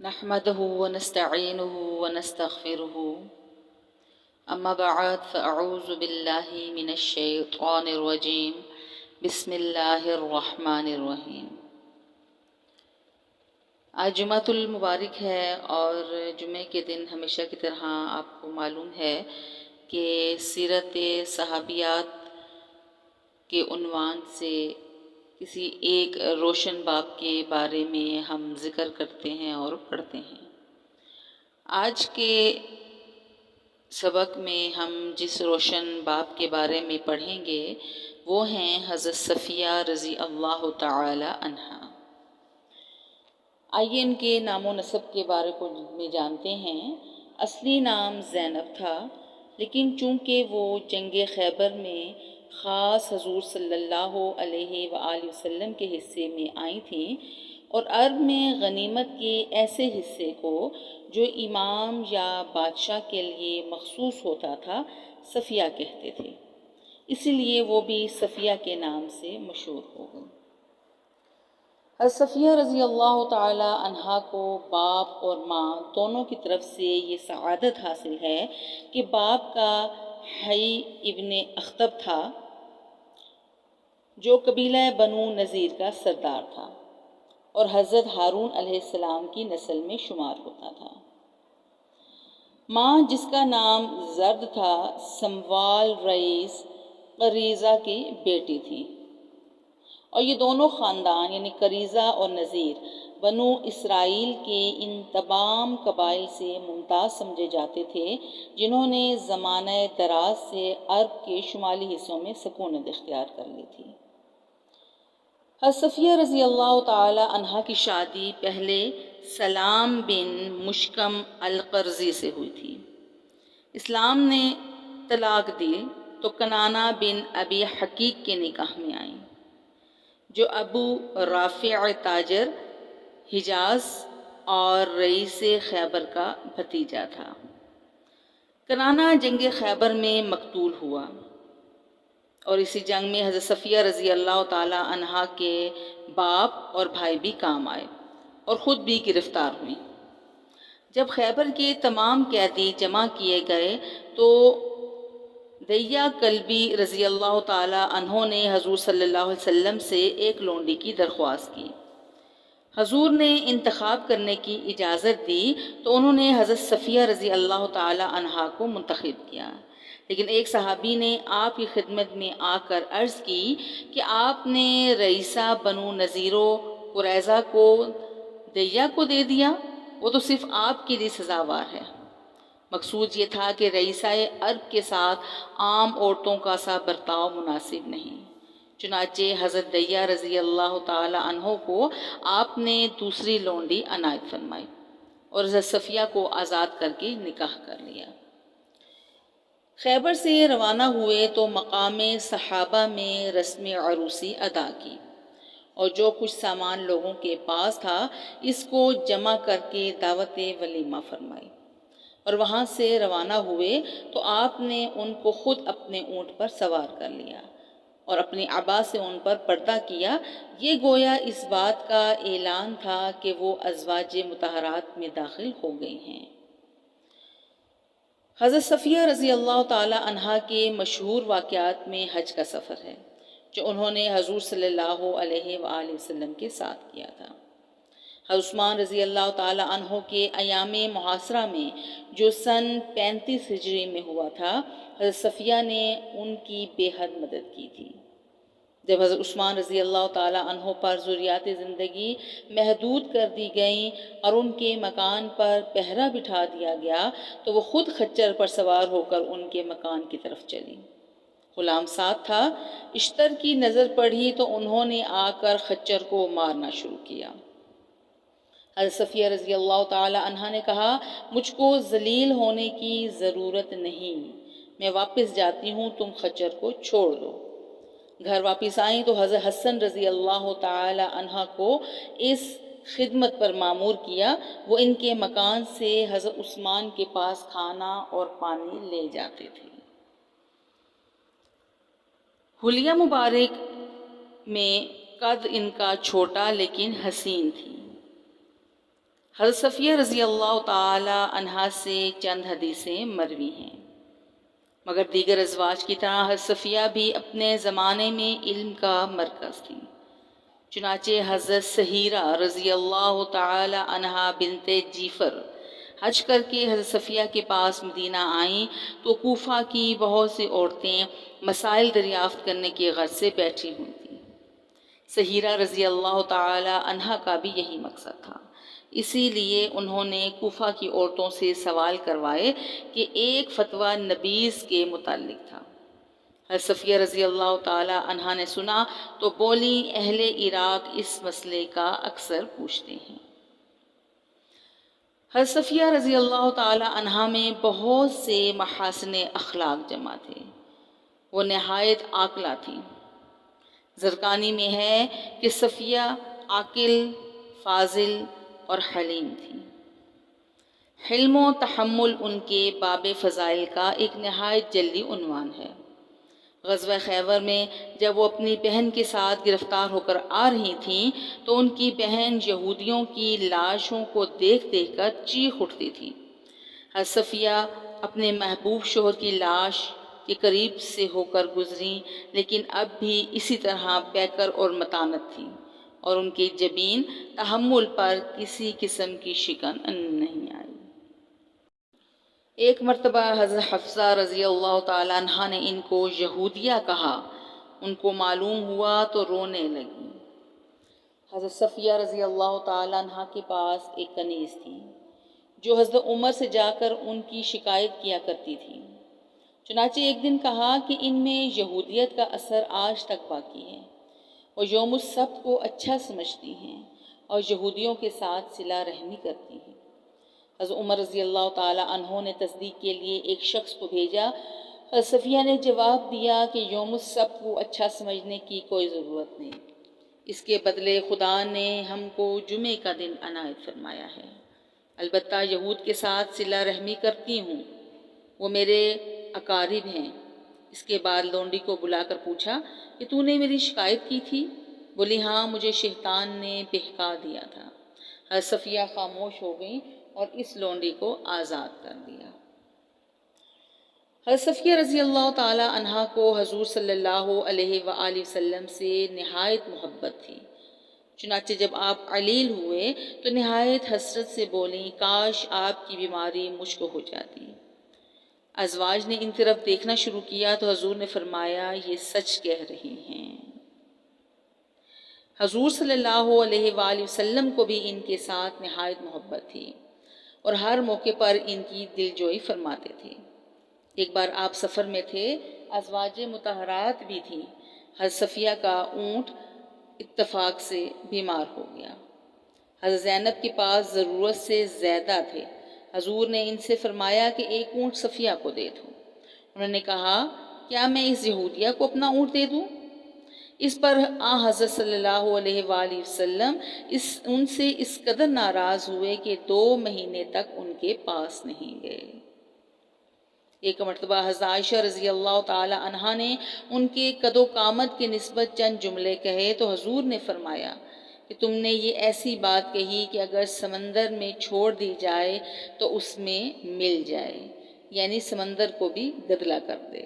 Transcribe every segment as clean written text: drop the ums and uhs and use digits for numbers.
نحمده ونستعينه ونستغفره أما بعد فأعوذ بالله من الشيطان الرجيم بسم الله الرحمن الرحیم۔ آج جمعۃ المبارک ہے اور جمعے کے دن ہمیشہ کی طرح آپ کو معلوم ہے کہ سیرت صحابیات کے عنوان سے کسی ایک روشن باب کے بارے میں ہم ذکر کرتے ہیں اور پڑھتے ہیں۔ آج کے سبق میں ہم جس روشن باب کے بارے میں پڑھیں گے وہ ہیں حضرت صفیہ رضی اللہ تعالی عنہا۔ آئیے ان کے نام و نسب کے بارے میں جانتے ہیں۔ اصلی نام زینب تھا، لیکن چونکہ وہ جنگ خیبر میں خاص حضور صلی اللہ علیہ وآلہ وسلم کے حصے میں آئی تھیں اور عرب میں غنیمت کے ایسے حصے کو جو امام یا بادشاہ کے لیے مخصوص ہوتا تھا صفیہ کہتے تھے، اسی لیے وہ بھی صفیہ کے نام سے مشہور ہو گئی۔ حضرت صفیہ رضی اللہ تعالی عنہا کو باپ اور ماں دونوں کی طرف سے یہ سعادت حاصل ہے کہ باپ کا حی ابن اخطب تھا جو قبیلہ بنو نذیر کا سردار تھا اور حضرت ہارون علیہ السلام کی نسل میں شمار ہوتا تھا۔ ماں جس کا نام زرد تھا سموال رئیس قریظہ کی بیٹی تھی، اور یہ دونوں خاندان یعنی قریظہ اور نذیر بنو اسرائیل کے ان تمام قبائل سے ممتاز سمجھے جاتے تھے جنہوں نے زمانہ دراز سے عرب کے شمالی حصوں میں سکونت اختیار کر لی تھی۔ حضرت صفیہ رضی اللہ تعالی عنہا کی شادی پہلے سلام بن مشکم القرظی سے ہوئی تھی۔ اسلام نے طلاق دی تو کنانہ بن ابی حقیق کے نکاح میں آئیں، جو ابو رافع تاجر حجاز اور رئیس خیبر کا بھتیجا تھا۔ کنانہ جنگ خیبر میں مقتول ہوا اور اسی جنگ میں حضرت صفیہ رضی اللہ تعالی عنہا کے باپ اور بھائی بھی کام آئے اور خود بھی گرفتار ہوئیں۔ جب خیبر کے تمام قیدی جمع کیے گئے تو دیا کلبی رضی اللہ تعالی عنہ نے حضور صلی اللہ علیہ وسلم سے ایک لونڈی کی درخواست کی۔ حضور نے انتخاب کرنے کی اجازت دی تو انہوں نے حضرت صفیہ رضی اللہ تعالی عنہا کو منتخب کیا، لیکن ایک صحابی نے آپ کی خدمت میں آ کر عرض کی کہ آپ نے رئیسہ بنو نذیر و قریظہ کو دیا کو دے دیا، وہ تو صرف آپ کے لیے سزاوار ہے۔ مقصود یہ تھا کہ رئیسہ عرب کے ساتھ عام عورتوں کا سا برتاؤ مناسب نہیں، چنانچہ حضرت دیا رضی اللہ تعالی عنہ کو آپ نے دوسری لونڈی عنایت فرمائی اور حضرت صفیہ کو آزاد کر کے نکاح کر لیا۔ خیبر سے روانہ ہوئے تو مقام صحابہ میں رسم عروسی ادا کی اور جو کچھ سامان لوگوں کے پاس تھا اس کو جمع کر کے دعوت ولیمہ فرمائی، اور وہاں سے روانہ ہوئے تو آپ نے ان کو خود اپنے اونٹ پر سوار کر لیا اور اپنی عبا سے ان پر پردہ کیا۔ یہ گویا اس بات کا اعلان تھا کہ وہ ازواج مطہرات میں داخل ہو گئی ہیں۔ حضرت صفیہ رضی اللہ تعالی عنہا کے مشہور واقعات میں حج کا سفر ہے جو انہوں نے حضور صلی اللہ علیہ وآلہ وسلم کے ساتھ کیا تھا۔ حضرت عثمان رضی اللہ تعالی عنہ کے ایام محاصرہ میں جو سن 35 ہجری میں ہوا تھا، حضرت صفیہ نے ان کی بے حد مدد کی تھی۔ جب حضرت عثمان رضی اللہ تعالی عنہ پر ضروریات زندگی محدود کر دی گئیں اور ان کے مکان پر پہرا بٹھا دیا گیا تو وہ خود خچر پر سوار ہو کر ان کے مکان کی طرف چلی۔ غلام ساتھ تھا، اشتر کی نظر پڑی تو انہوں نے آ کر خچر کو مارنا شروع کیا۔ حضرت صفیہ رضی اللہ تعالی عنہا نے کہا، مجھ کو ذلیل ہونے کی ضرورت نہیں، میں واپس جاتی ہوں، تم خچر کو چھوڑ دو۔ گھر واپس آئیں تو حضرت حسن رضی اللہ تعالی عنہ کو اس خدمت پر مامور کیا، وہ ان کے مکان سے حضرت عثمان کے پاس کھانا اور پانی لے جاتے تھے۔ حلیہ مبارک میں قد ان کا چھوٹا لیکن حسین تھی۔ حضرت صفیہ رضی اللہ تعالی عنہا سے چند حدیثیں مروی ہیں، مگر دیگر ازواج کی طرح حضرت صفیہ بھی اپنے زمانے میں علم کا مرکز تھی۔ چنانچہ حضرت سہیرہ رضی اللہ تعالی عنہا بنت جیفر حج کر کے حضرت صفیہ کے پاس مدینہ آئیں تو کوفہ کی بہت سی عورتیں مسائل دریافت کرنے کی غرض سے بیٹھی ہوئی تھیں۔ سہیرہ رضی اللہ تعالی عنہا کا بھی یہی مقصد تھا، اسی لیے انہوں نے کوفہ کی عورتوں سے سوال کروائے کہ ایک فتویٰ نبیذ کے متعلق تھا۔ حضرت صفیہ رضی اللہ تعالی عنہا نے سنا تو بولی، اہل عراق اس مسئلے کا اکثر پوچھتے ہیں۔ حضرت صفیہ رضی اللہ تعالی عنہا میں بہت سے محاسن اخلاق جمع تھے، وہ نہایت عاقلہ تھیں۔ زرقانی میں ہے کہ صفیہ عاقل، فاضل اور حلیم تھی۔ حلم و تحمل ان کے باب فضائل کا ایک نہایت جلدی عنوان ہے۔ غزوہ خیبر میں جب وہ اپنی بہن کے ساتھ گرفتار ہو کر آ رہی تھیں تو ان کی بہن یہودیوں کی لاشوں کو دیکھ دیکھ کر چیخ اٹھتی تھی۔ حضرت صفیہ اپنے محبوب شوہر کی لاش کے قریب سے ہو کر گزریں، لیکن اب بھی اسی طرح بیکر اور متانت تھی، اور ان کی جبین تحمل پر کسی قسم کی شکن نہیں آئی۔ ایک مرتبہ حضرت حفصہ رضی اللہ تعالیٰ عنہ نے ان کو یہودیہ کہا، ان کو معلوم ہوا تو رونے لگی۔ حضرت صفیہ رضی اللہ تعالیٰ عنہ کے پاس ایک کنیز تھی جو حضرت عمر سے جا کر ان کی شکایت کیا کرتی تھی۔ چنانچہ ایک دن کہا کہ ان میں یہودیت کا اثر آج تک باقی ہے، وہ یوم السبت کو اچھا سمجھتی ہیں اور یہودیوں کے ساتھ صلہ رحمی کرتی ہیں۔ حضرت عمر رضی اللہ تعالی عنہ نے تصدیق کے لیے ایک شخص کو بھیجا۔ حضرت صفیہ نے جواب دیا کہ یوم السبت کو اچھا سمجھنے کی کوئی ضرورت نہیں، اس کے بدلے خدا نے ہم کو جمعے کا دن عنایت فرمایا ہے، البتہ یہود کے ساتھ صلہ رحمی کرتی ہوں، وہ میرے اقارب ہیں۔ اس کے بعد لونڈی کو بلا کر پوچھا کہ تو نے میری شکایت کی تھی؟ بولی ہاں، مجھے شیطان نے بہکا دیا تھا۔ حضرت صفیہ خاموش ہو گئیں اور اس لونڈی کو آزاد کر دیا۔ حضرت صفیہ رضی اللہ تعالی عنہا کو حضور صلی اللہ علیہ وآلہ وسلم سے نہایت محبت تھی، چنانچہ جب آپ علیل ہوئے تو نہایت حسرت سے بولیں، کاش آپ کی بیماری مجھ کو ہو جاتی۔ ازواج نے ان طرف دیکھنا شروع کیا تو حضور نے فرمایا، یہ سچ کہہ رہی ہیں۔ حضور صلی اللہ علیہ وآلہ وسلم کو بھی ان کے ساتھ نہایت محبت تھی اور ہر موقع پر ان کی دلجوئی فرماتے تھے۔ ایک بار آپ سفر میں تھے، ازواج مطہرات بھی تھیں۔ حضرت صفیہ کا اونٹ اتفاق سے بیمار ہو گیا۔ حضرت زینب کے پاس ضرورت سے زیادہ تھے۔ حضور نے ان سے فرمایا کہ ایک اونٹ صفیہ کو دے دو۔ انہوں نے کہا، کیا میں اس یہودیہ کو اپنا اونٹ دے دوں؟ اس پر حضرت صلی اللہ علیہ وآلہ وسلم ان سے اس قدر ناراض ہوئے کہ 2 مہینے تک ان کے پاس نہیں گئے۔ ایک مرتبہ حضرت عائشہ رضی اللہ تعالی عنہا نے ان کے قد و قامت کے نسبت چند جملے کہے تو حضور نے فرمایا کہ تم نے یہ ایسی بات کہی کہ اگر سمندر میں چھوڑ دی جائے تو اس میں مل جائے، یعنی سمندر کو بھی گدلا کر دے۔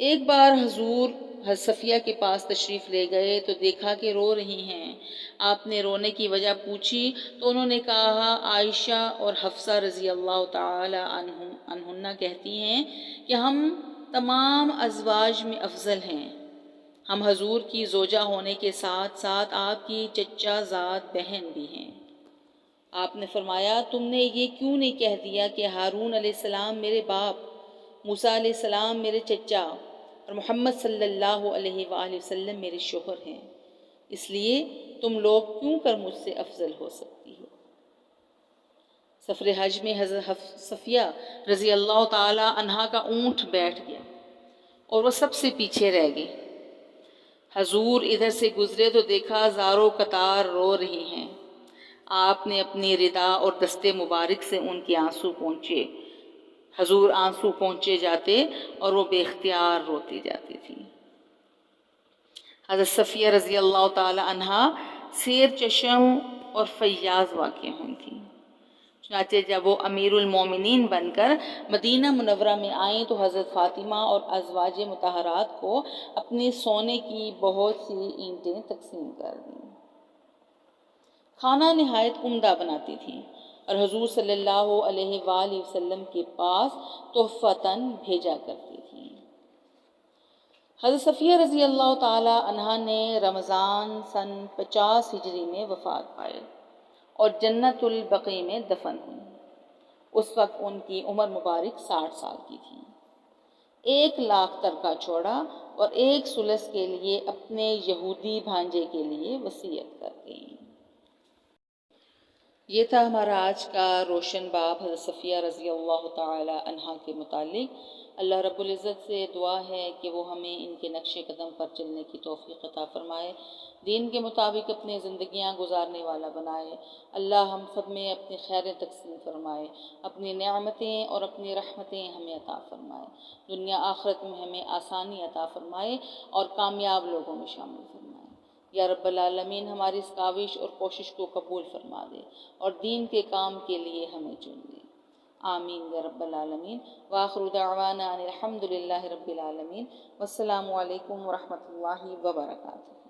ایک بار حضور حضرت صفیہ کے پاس تشریف لے گئے تو دیکھا کہ رو رہی ہیں۔ آپ نے رونے کی وجہ پوچھی تو انہوں نے کہا، عائشہ اور حفصہ رضی اللہ تعالی عنہن کہتی ہیں کہ ہم تمام ازواج میں افضل ہیں، ہم حضور کی زوجہ ہونے کے ساتھ ساتھ آپ کی چچا زاد بہن بھی ہیں۔ آپ نے فرمایا، تم نے یہ کیوں نہیں کہہ دیا کہ ہارون علیہ السلام میرے باپ، موسیٰ علیہ السلام میرے چچا اور محمد صلی اللہ علیہ وآلہ وسلم میرے شوہر ہیں، اس لیے تم لوگ کیوں کر مجھ سے افضل ہو سکتی ہو۔ سفر حج میں حضرت صفیہ رضی اللہ تعالی عنہا کا اونٹ بیٹھ گیا اور وہ سب سے پیچھے رہ گئی۔ حضور ادھر سے گزرے تو دیکھا زاروں قطار رو رہی ہیں۔ آپ نے اپنی ردا اور دستے مبارک سے ان کے آنسو پونچھے۔ حضور آنسو پہنچے جاتے اور وہ بے اختیار روتی جاتی تھی۔ حضرت صفیہ رضی اللہ تعالی عنہا سیر چشم اور فیاض واقع ہوئی تھیں۔ چنانچہ جب وہ امیر المومنین بن کر مدینہ منورہ میں آئیں تو حضرت فاطمہ اور ازواج مطہرات کو اپنے سونے کی بہت سی اینٹیں تقسیم کر دیں۔ کھانا نہایت عمدہ بناتی تھیں اور حضور صلی اللہ علیہ وآلہ وسلم کے پاس تحفتاً بھیجا کرتی تھیں۔ حضرت صفیہ رضی اللہ تعالی عنہا نے رمضان سن 50 ہجری میں وفات پائی اور جنت البقیع میں دفن ہوئی۔ اس وقت ان کی عمر مبارک 60 سال کی تھی۔ 1 لاکھ ترکہ چھوڑا اور 1 ثلث کے لیے اپنے یہودی بھانجے کے لیے وصیت کر گئیں۔ یہ تھا ہمارا آج کا روشن باب حضرت صفیہ رضی اللہ تعالی عنہا کے متعلق۔ اللہ رب العزت سے دعا ہے کہ وہ ہمیں ان کے نقش قدم پر چلنے کی توفیق عطا فرمائے، دین کے مطابق اپنی زندگیاں گزارنے والا بنائے۔ اللہ ہم سب میں اپنی خیریں تقسیم فرمائے، اپنی نعمتیں اور اپنی رحمتیں ہمیں عطا فرمائے، دنیا آخرت میں ہمیں آسانی عطا فرمائے اور کامیاب لوگوں میں شامل فرمائے۔ یا رب العالمین ہماری اس کاوش اور کوشش کو قبول فرما دے اور دین کے کام کے لیے ہمیں چن لے۔ آمین یا رب العالمین۔ وآخر دعوانا ان الحمد للہ رب العالمین۔ والسلام علیکم ورحمۃ اللہ وبرکاتہ۔